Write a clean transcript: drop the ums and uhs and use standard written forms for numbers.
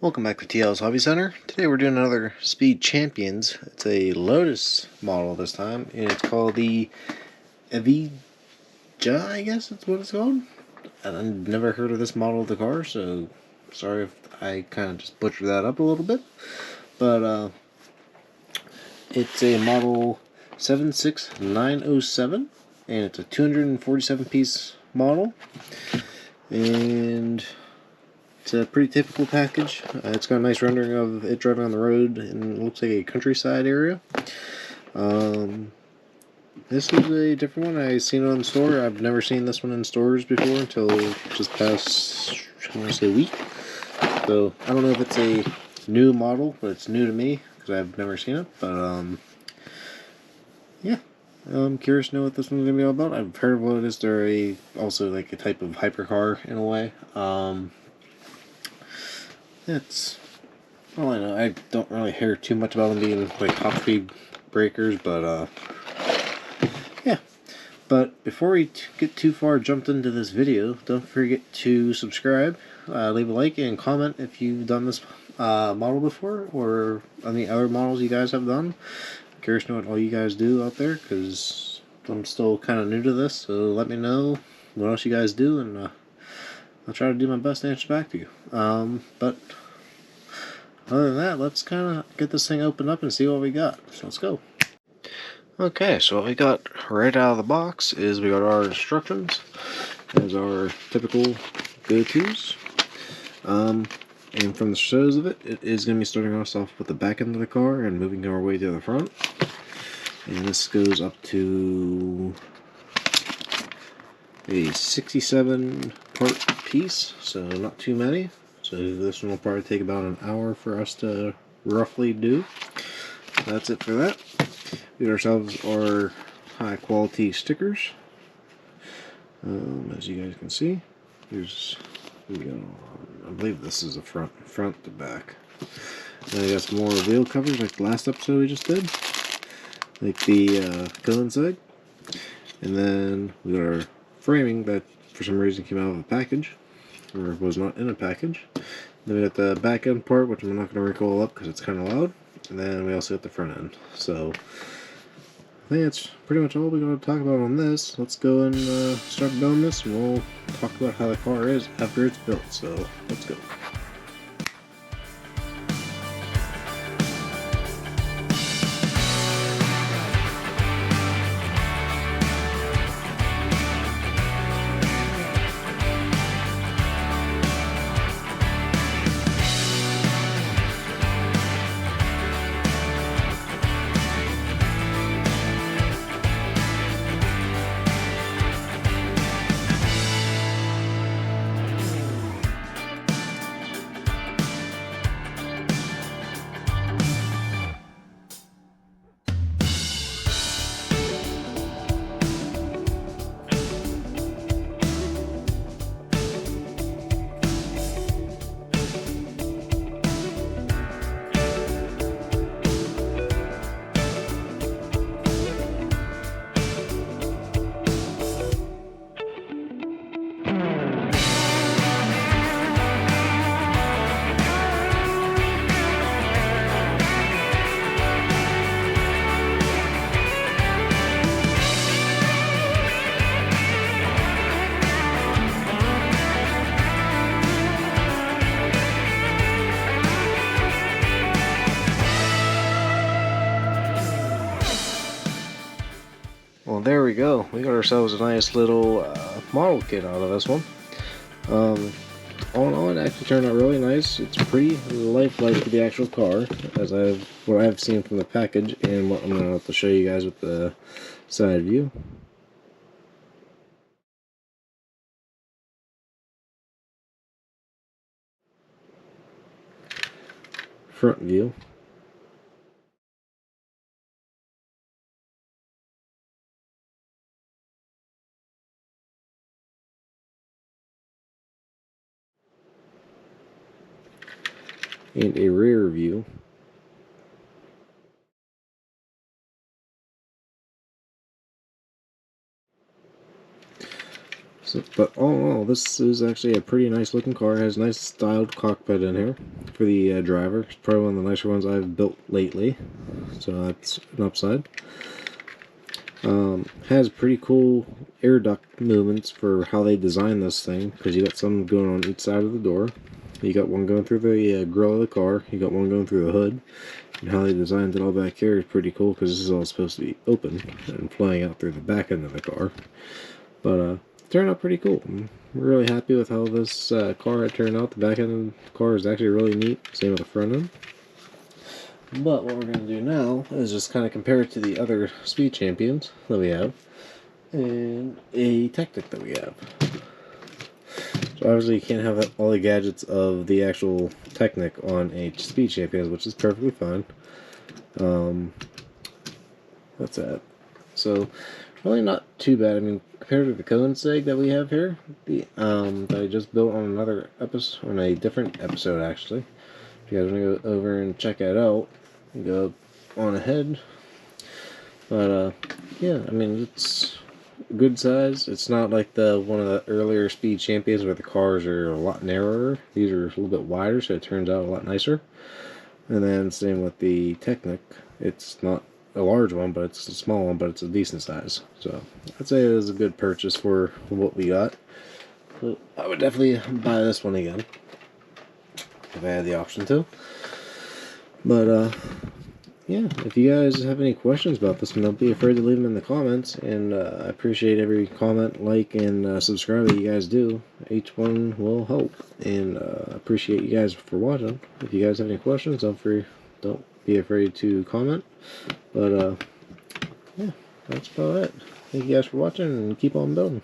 Welcome back to TL's Hobby Center. Today we're doing another Speed Champions. It's a Lotus model this time, and it's called the Evija, I guess that's what it's called. I've never heard of this model of the car, so sorry if I kind of just butchered that up a little bit. But it's a model 76907, and it's a 247 piece model. And it's a pretty typical package. It's got a nice rendering of it driving on the road, and it looks like a countryside area. This is a different one. I've seen it on the store. I've never seen this one in stores before until just past, I want to say, week. So I don't know if it's a new model, but it's new to me because I've never seen it. But yeah, I'm curious to know what this one's gonna be all about. I've heard of what it is. They're also like a type of hypercar in a way. That's all I know. I don't really hear too much about them being like top speed breakers, but yeah. But before we get too far jumped into this video, don't forget to subscribe, leave a like, and comment if you've done this model before or any other models you guys have done. I'm curious to know what all you guys do out there, because I'm still kind of new to this, so let me know what else you guys do, and I'll try to do my best to answer back to you. But other than that, let's kind of get this thing opened up and see what we got. So let's go. Okay, so what we got right out of the box is we got our instructions as our typical go-tos. And from the shows of it, it is going to be starting us off with the back end of the car and moving our way to the front. And this goes up to a 67 part piece, so not too many. So this one will probably take about an hour for us to roughly do. That's it for that. We got ourselves our high quality stickers. As you guys can see, here's, I believe this is the front to back. Then I got some more wheel covers like the last episode we just did, like the coincide. And then we got our framing that for some reason came out of a package, or was not in a package. Then we got the back end part, which I'm not going to wrinkle up because it's kind of loud. And then we also got the front end. So I think that's pretty much all we're going to talk about on this. Let's go and start building this, and we'll talk about how the car is after it's built. So let's go. Well, there we go. We got ourselves a nice little model kit out of this one. All in all, it actually turned out really nice. It's pretty lifelike to the actual car, as what I've seen from the package, and what I'm going to have to show you guys with the side view. Front view. And a rear view. So, but all in all, this is actually a pretty nice looking car. It has a nice styled cockpit in here for the driver. It's probably one of the nicer ones I've built lately, so that's an upside. Has pretty cool air duct movements for how they designed this thing, because you got some going on each side of the door. You got one going through the grill of the car, you got one going through the hood, and how they designed it all back here is pretty cool, because this is all supposed to be open and flying out through the back end of the car. But it turned out pretty cool. I'm really happy with how this car had turned out. The back end of the car is actually really neat, same with the front end. But what we're going to do now is just kind of compare it to the other Speed Champions that we have and a Technic that we have. So obviously you can't have all the gadgets of the actual Technic on a Speed Champions, which is perfectly fine. That's it. So really not too bad. I mean, compared to the cone seg that we have here, that I just built on another episode, on a different episode actually. If you guys want to go over and check that out, go on ahead. But yeah, I mean, it's good size. It's not like the one of the earlier Speed Champions where the cars are a lot narrower. These are a little bit wider, so it turns out a lot nicer. And then same with the Technic. It's not a large one, but it's a small one, but it's a decent size. So I'd say it was a good purchase for what we got. So I would definitely buy this one again if I had the option to. But yeah, if you guys have any questions about this one, don't be afraid to leave them in the comments. And I appreciate every comment, like, and subscribe that you guys do. Each one will help. And I appreciate you guys for watching. If you guys have any questions, don't be afraid to comment. But yeah, that's about it. Thank you guys for watching, and keep on building.